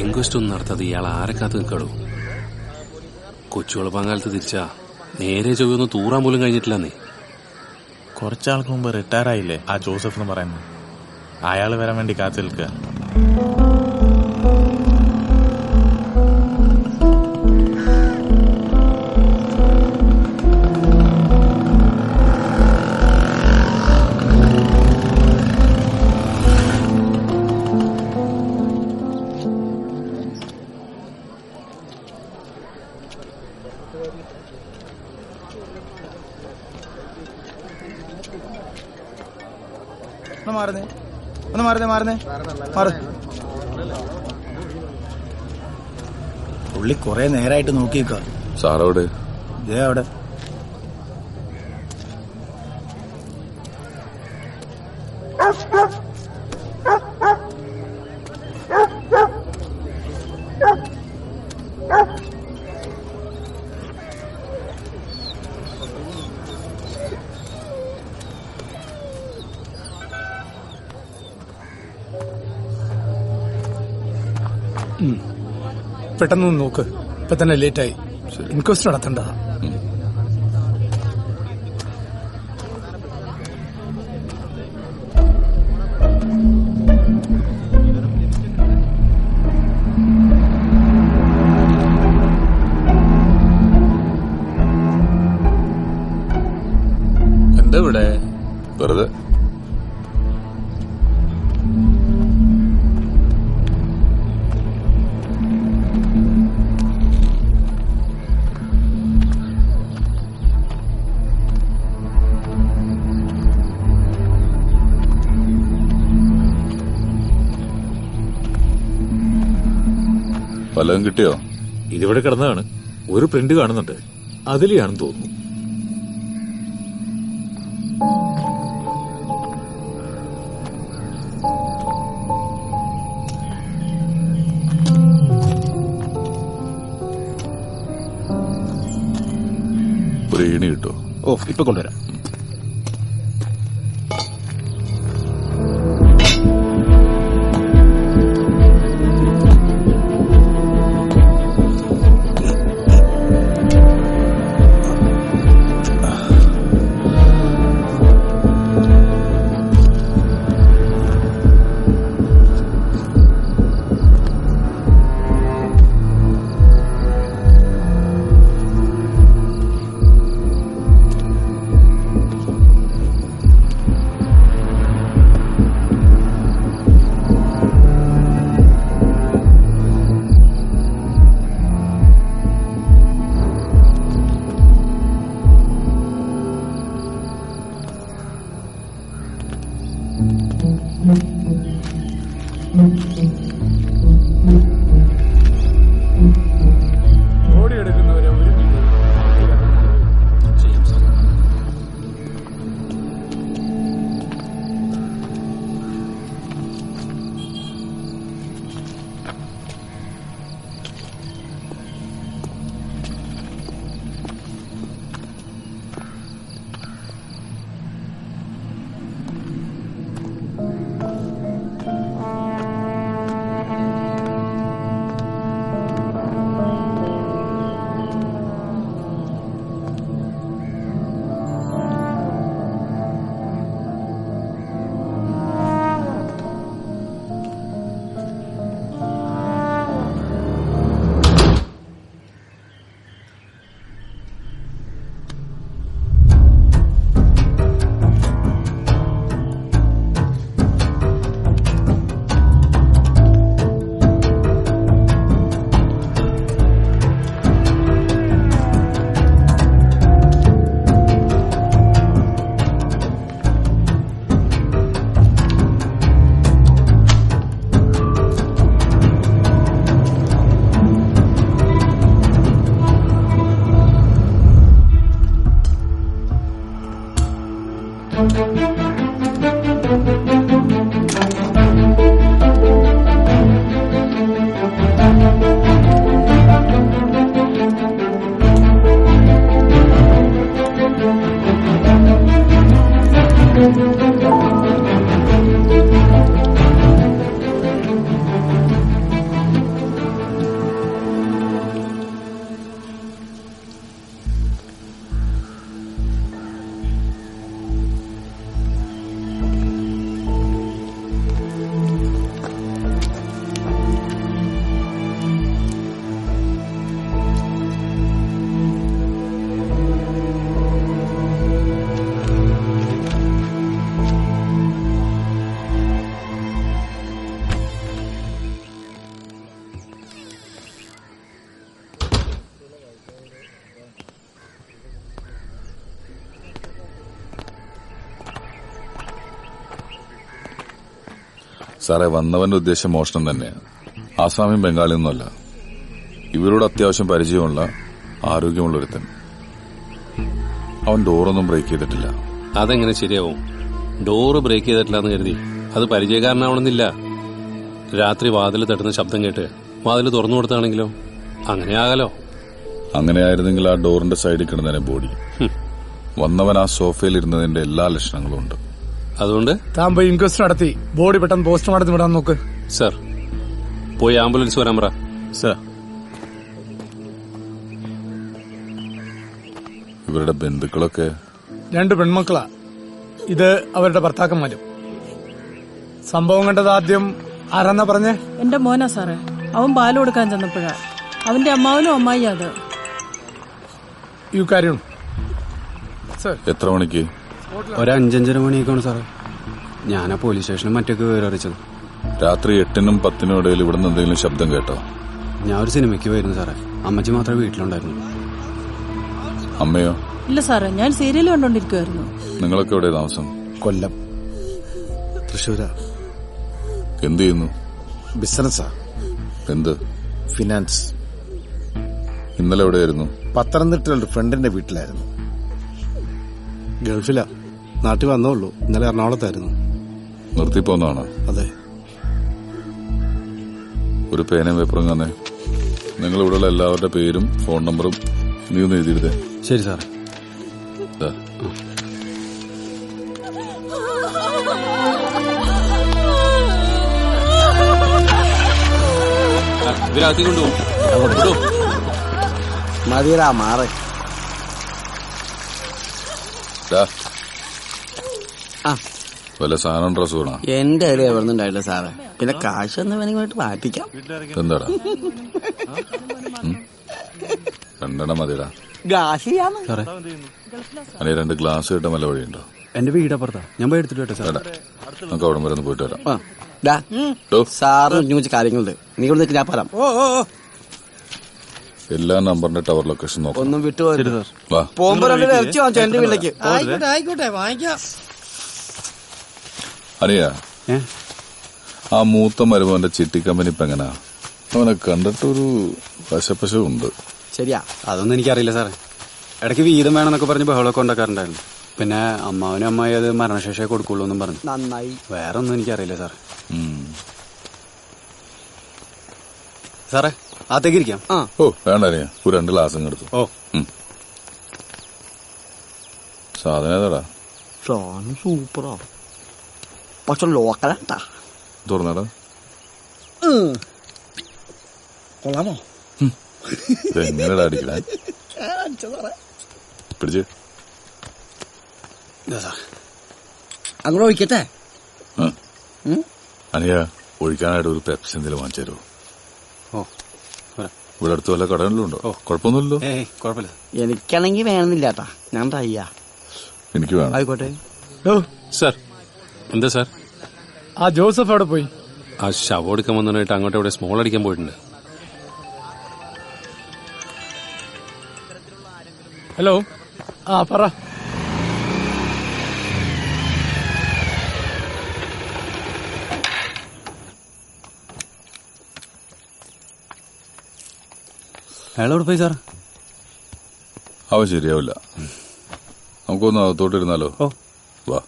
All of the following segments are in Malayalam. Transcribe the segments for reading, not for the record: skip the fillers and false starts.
ഇൻക്വസ്റ്റ് ഒന്നും നടത്താതെ ഇയാൾ ആരെ കാത്ത് നിൽക്കടൂ? കൊച്ചുവളപ്പാങ്കാലത്ത് തിരിച്ചാ നേരെ ചൊവ്വൊന്നും തൂറാൻ പോലും കഴിഞ്ഞിട്ടില്ല. നീ കുറച്ചാൾക്ക് മുമ്പ് റിട്ടയർ ആയില്ലേ ആ ജോസഫ് എന്ന് പറയുന്നത്? അയാൾ വരാൻ വേണ്ടി കാത്തു നിൽക്കുക. പുള്ളി കൊറേ നേരായിട്ട് നോക്കിയേക്ക. സാറവിടെ? അവിടെ പെട്ടെന്ന് നോക്ക്, ഇപ്പൊ തന്നെ ലേറ്റായി. ഇൻക്വസ്റ്റ് നടത്തേണ്ടതാ. എന്താ ഇവിടെ? വെറുതെ. വല്ലതും കിട്ടിയോ? ഇതിവിടെ കിടന്നതാണ്. ഒരു പ്രിന്റ് കാണുന്നുണ്ട്, അതിലെയാണെന്ന് തോന്നുന്നു. ഒരു ഏണി കിട്ടോ? ഓ, ഇപ്പൊ കൊണ്ടുവരാം. സാറേ, വന്നവന്റെ ഉദ്ദേശം മോഷണം തന്നെയാണ്. ആസാമിയും ബംഗാളിയൊന്നുമല്ല. ഇവരോട് അത്യാവശ്യം പരിചയമുള്ള ആരോഗ്യമുള്ള ഒരുത്തൻ. അവൻ ഡോറൊന്നും ബ്രേക്ക് ചെയ്തിട്ടില്ല. അതെങ്ങനെ ശരിയാവും? ഡോറ് ബ്രേക്ക് ചെയ്തിട്ടില്ല എന്ന് കരുതി അത് പരിചയക്കാരനാവണമെന്നില്ല. രാത്രി വാതിൽ തട്ടുന്ന ശബ്ദം കേട്ട് വാതിൽ തുറന്നു കൊടുത്താണെങ്കിലോ? അങ്ങനെയാകാലോ. അങ്ങനെയായിരുന്നെങ്കിൽ ആ ഡോറിന്റെ സൈഡിൽ കിടന്നതിനെ ബോഡി. വന്നവൻ ആ സോഫയിൽ ഇരുന്നതിന്റെ എല്ലാ ലക്ഷണങ്ങളും ഉണ്ട്. അതുകൊണ്ട് താൻ പോയി ഇൻക്വസ്റ്റ് നടത്തി ബോഡി പെട്ടെന്ന് പോസ്റ്റ്മോർട്ടത്തിന് വിടാൻ നോക്ക്. സർ, പോയി ആംബുലൻസ് വരാൻ പറ. സർ, ഇവരുടെ ബന്ധുക്കളൊക്കെ 2 പെൺമക്കളാ. ഇത് അവരുടെ ഭർത്താക്കന്മാരും. സംഭവം കണ്ടത് ആദ്യം ആരാന്നാ പറഞ്ഞേ? എന്റെ മോനാ സാറേ. അവൻ പാല് കൊടുക്കാൻ ചെന്നപ്പോഴാ. അവന്റെ അമ്മാവനും അമ്മായി അത്. യു കാര്യം സർ. എത്ര മണിക്ക്? ഒരു 5-5:30 മണിയൊക്കെയാണ് സാറേ. ഞാനാ പോലീസ് സ്റ്റേഷനിൽ മറ്റൊക്കെ വിവരം അറിയിച്ചത്. രാത്രി 8-നും 10-നും ഇടയിൽ ഇവിടുന്ന് എന്തെങ്കിലും ശബ്ദം കേട്ടോ? ഞാൻ ഒരു സിനിമയ്ക്ക് പോയിരുന്നു സാറേ. അമ്മച്ചി മാത്രമേ വീട്ടിലുണ്ടായിരുന്നു. അമ്മയോ? ഇല്ല സാറേ, ഞാൻ സീരിയൽ കണ്ടോണ്ടിരിക്കുവായിരുന്നു. നിങ്ങളൊക്കെ എവിടെ താമസം? കൊല്ലം. തൃശ്ശൂരാ. എന്ത് ചെയ്യുന്നു? ബിസിനസ്സാ. എന്ത്? ഫിനാൻസ്. ഇന്നലെ എവിടെയായിരുന്നു? പത്തനംതിട്ടയിൽ ഫ്രണ്ടിന്റെ വീട്ടിലായിരുന്നു. ഗൾഫിലാ. നാട്ടിൽ വന്നോളൂ. ഇന്നലെ എറണാകുളത്തായിരുന്നു. നിർത്തിപ്പോന്നാണോ? അതെ. ഒരു പേനയും പേപ്പറും തന്നെ. നിങ്ങൾ ഇവിടെയുള്ള എല്ലാവരുടെ പേരും ഫോൺ നമ്പറും നീ ഒന്ന് എഴുതിയിരുതേ. ശരി സാറേ. ദാ. ഇവരാക്കി കൊണ്ടുപോകും. മതിയടാ, മാറ്. ദാ. ആ. വല്ല സാധനം ഡ്രസ് വേണോ? എന്റെ കയ്യിൽ എവിടുന്നുണ്ടായില്ല സാറേ. പിന്നെ കാശ് ഒന്ന് വേണമെങ്കിൽ മാറ്റിക്കാം. എന്താടാ? 2 മതിടാ. സാറേ, അല്ലെ 2 ഗ്ലാസ് കിട്ടാൻ വല്ല വഴിയുണ്ടോ? എന്റെ വീടപ്പുറത്താ. ഞാൻ പോയി എടുത്തിട്ട് വരട്ടെ സാറേ. നമുക്ക് അവിടെ വരെ ഒന്ന് പോയിട്ട് വരാം. സാറിന് കുറച്ച് കാര്യങ്ങളുണ്ട്. നീ ഇവിടെ നിൽക്ക്, ഞാൻ പറയാം. എല്ലാ നമ്പറിന്റെ ടവർ ലൊക്കേഷൻ നോക്കാം. ഒന്നും വിട്ടുപോയി. വാ. പോകുമ്പോ 2 ഇറച്ചി വാങ്ങിച്ചോ എന്റെ വീട്ടിലേക്ക്. ആയിക്കോട്ടെ, വാങ്ങിക്കാം. അറിയാ, ഏ? ആ മൂത്ത മരുമോന്റെ ചിട്ടി കമ്പനി ഇപ്പൊ എങ്ങനാ? അവനെ കണ്ടിട്ടൊരു വശപ്പശവുണ്ട്. ശരിയാ. അതൊന്നും എനിക്കറിയില്ല സാറേ. ഇടയ്ക്ക് വീതം വേണമെന്നൊക്കെ പറഞ്ഞ് ബഹളമൊക്കെ ഉണ്ടാക്കാറുണ്ടായിരുന്നു. പിന്നെ അമ്മാവനും അമ്മായി അത് മരണശേഷമേ കൊടുക്കുള്ളൂ എന്നും പറഞ്ഞു. നന്നായി. വേറെ ഒന്നും എനിക്കറിയില്ല സാറേ. സാറേ, അകത്തേക്ക് ഇരിക്കാം. ഓ വേണ്ട, അറിയാ. ഒരു 2 ഗ്ലാസും എടുത്തു. ഓ. സാധനം ഏതാടാ? സാധനം സൂപ്പറാ. പക്ഷെ ലോക്കലാട്ടാ. തുറന്നടാ. കൊള്ളാമോ? ഇതെങ്ങനെടാ അടിക്കണേ? പിടിച്ച്. അങ്ങനെ ഒഴിക്കട്ടെ. അനിയ, ഒഴിക്കാനായിട്ട് ഒരു പെപ്സി എന്തെങ്കിലും വാങ്ങിച്ചു തരുമോ? ഓ, ഇവിടെ അടുത്ത് വല്ല കടകളിലും ഉണ്ടോ? കുഴപ്പമൊന്നുമില്ലല്ലോ. കുഴപ്പമില്ല. എനിക്കാണെങ്കിൽ വേണമെന്നില്ലാട്ടാ. ഞാൻ ട്രൈയാ. എനിക്ക് വേണം. ആയിക്കോട്ടെ. സർ. എന്താ സാർ? ആ ജോസഫ് അവിടെ പോയി. ആ ശവം എടുക്കാൻ വന്നിട്ട് അങ്ങോട്ട് ഇവിടെ സ്മോൾ അടിക്കാൻ പോയിട്ടുണ്ട്. ഹലോ. ആ പറ. അയാളോട് പോയി സാർ. അവൻ ശരിയാവില്ല. നമുക്കൊന്ന് അകത്തോട്ടിരുന്നാലോ? ഓ. വാ.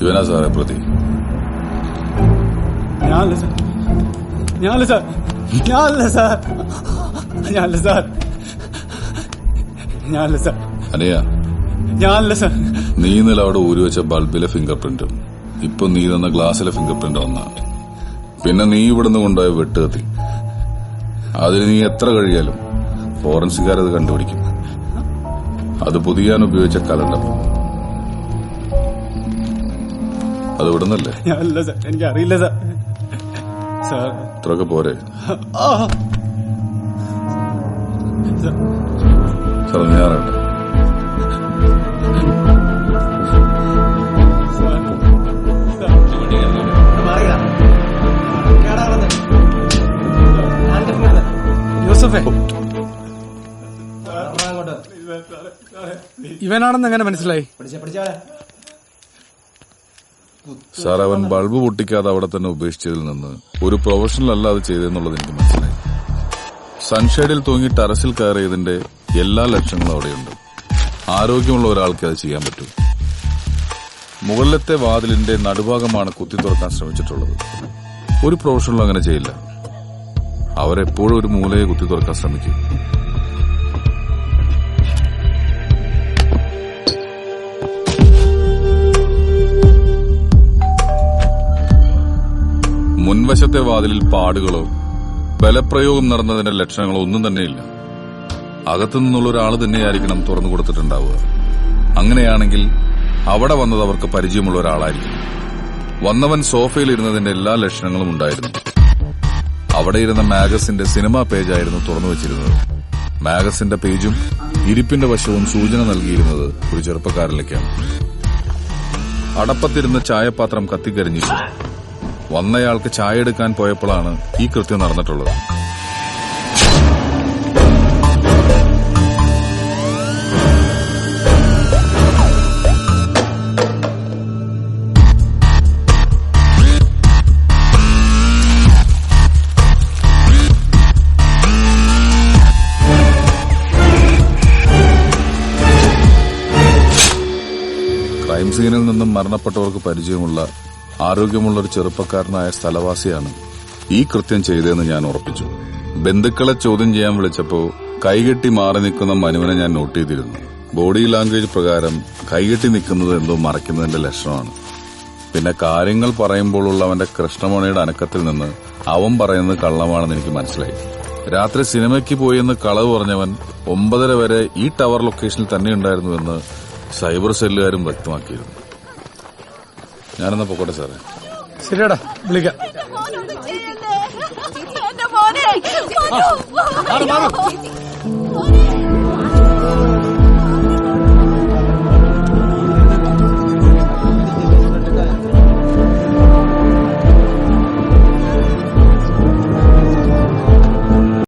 ഇവനാ സാറേ പ്രതി. ഞാനല്ല സാർ. ഞാനല്ല സാർ. ഞാനല്ല സാർ. ഞാനല്ല സാർ. ഞാനല്ല സാർ. അനിയ, ഞാനല്ല സാർ. നീ ഇന്നലെ അവിടെ ഊരി വെച്ച ബൾബിലെ ഫിംഗർ പ്രിന്റും ഇപ്പൊ നീ തന്ന ഗ്ലാസ്സിലെ ഫിംഗർ പ്രിന്റ് ഒന്നാണ്. പിന്നെ നീ ഇവിടുന്ന് കൊണ്ടുപോയ വെട്ടുകത്തി. അതിന് നീ എത്ര കഴിയാലും ഫോറൻസിക്കാരത് കണ്ടുപിടിക്കും. അത് പുതിയാൻ ഉപയോഗിച്ച കലണ്ടർ. അത് ഇവിടുന്നല്ലേ? ഞാനല്ല സാർ. എനിക്കറിയില്ല സാർ. സാർ ഇത്രയൊക്കെ പോരെ? സാർ ഞാനുണ്ട്. ജോസഫേ, ഇവനാണെന്ന് എങ്ങനെ മനസ്സിലായി? സാർ, അവൻ ബൾബ് പൊട്ടിക്കാതെ അവിടെ തന്നെ ഉപേക്ഷിച്ചതിൽ നിന്ന് ഒരു പ്രൊഫഷണൽ അല്ല അത് ചെയ്തെന്നുള്ളത് എനിക്ക് മനസ്സിലായി. സൺഷെയ്ഡിൽ തൂങ്ങി ടെറസിൽ കയറിയതിന്റെ എല്ലാ ലക്ഷണങ്ങളും അവിടെയുണ്ട്. ആരോഗ്യമുള്ള ഒരാൾക്ക് അത് ചെയ്യാൻ പറ്റൂ. മുകളിലത്തെ വാതിലിന്റെ നടുഭാഗമാണ് കുത്തി തുറക്കാൻ ശ്രമിച്ചിട്ടുള്ളത്. ഒരു പ്രൊഫഷണലും അങ്ങനെ ചെയ്യില്ല. അവരെപ്പോഴും ഒരു മൂലയെ കുത്തി തുറക്കാൻ ശ്രമിക്കും. മുൻവശത്തെ വാതിലിൽ പാടുകളോ ബലപ്രയോഗം നടന്നതിന്റെ ലക്ഷണങ്ങളോ ഒന്നും തന്നെയില്ല. അകത്തു നിന്നുള്ള ഒരാൾ തന്നെയായിരിക്കണം തുറന്നു കൊടുത്തിട്ടുണ്ടാവുക. അങ്ങനെയാണെങ്കിൽ അവിടെ വന്നത് അവർക്ക് പരിചയമുള്ള ഒരാളായിരിക്കും. വന്നവൻ സോഫയിൽ ഇരുന്നതിന്റെ എല്ലാ ലക്ഷണങ്ങളും ഉണ്ടായിരുന്നു. അവിടെ ഇരുന്ന മാഗസിന്റെ സിനിമാ പേജായിരുന്നു തുറന്നു വച്ചിരുന്നത്. മാഗസിന്റെ പേജും ഇരിപ്പിന്റെ വശവും സൂചന നൽകിയിരുന്നത് ഒരു ചെറുപ്പക്കാരിലേക്കാണ്. അടപ്പത്തിരുന്ന ചായപാത്രം കത്തിക്കരിഞ്ഞിരുന്നു. വന്നയാൾക്ക് ചായ എടുക്കാൻ പോയപ്പോഴാണ് ഈ കൃത്യം നടന്നിട്ടുള്ളത്. ക്രൈം സീനിൽ നിന്നും മരണപ്പെട്ടവർക്ക് പരിചയമുള്ള ആരോഗ്യമുള്ള ഒരു ചെറുപ്പക്കാരനായ സ്ഥലവാസിയാണ് ഈ കൃത്യം ചെയ്തതെന്ന് ഞാൻ ഉറപ്പിച്ചു. ബന്ധുക്കളെ ചോദ്യം ചെയ്യാൻ വിളിച്ചപ്പോൾ കൈകെട്ടി മാറി നിൽക്കുന്ന മനുവിനെ ഞാൻ നോട്ട് ചെയ്തിരുന്നു. ബോഡി ലാംഗ്വേജ് പ്രകാരം കൈകെട്ടി നിൽക്കുന്നത് എന്തോ മറയ്ക്കുന്നതിന്റെ ലക്ഷണമാണ്. പിന്നെ കാര്യങ്ങൾ പറയുമ്പോഴുള്ള അവന്റെ കൃഷ്ണമണിയുടെ അനക്കത്തിൽ നിന്ന് അവൻ പറയുന്നത് കള്ളമാണെന്ന് എനിക്ക് മനസ്സിലായി. രാത്രി സിനിമയ്ക്ക് പോയെന്ന് കളവ് പറഞ്ഞവൻ 9:30 വരെ ഈ ടവർ ലൊക്കേഷനിൽ തന്നെ ഉണ്ടായിരുന്നുവെന്ന് സൈബർ സെല്ലുകാരും വ്യക്തമാക്കിയിരുന്നു. ഞാനെന്നാ പൊക്കോട്ടെ സാറേ. ശരിയാടാ, വിളിക്കാം. എന്റെ മോനെ